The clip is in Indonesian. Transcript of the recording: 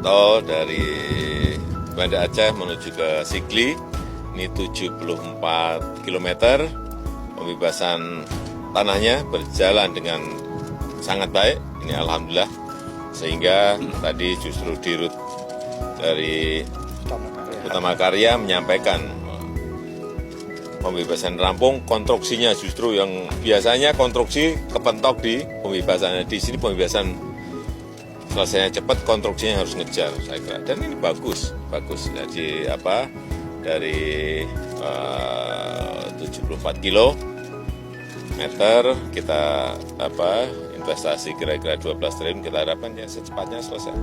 tol dari Banda Aceh menuju ke Sigli, ini 74 km, pembebasan tanahnya berjalan dengan sangat baik, ini alhamdulillah, sehingga tadi justru Dirut dari Utama Karya menyampaikan pembebasan rampung, konstruksinya justru yang biasanya konstruksi kepentok di pembebasan, di sini pembebasan selesainya cepat, konstruksinya harus ngejar, saya kira. Dan ini bagus. Jadi dari 74 kilometer kita investasi kira-kira 12 triliun, kita harapkan ya secepatnya selesai.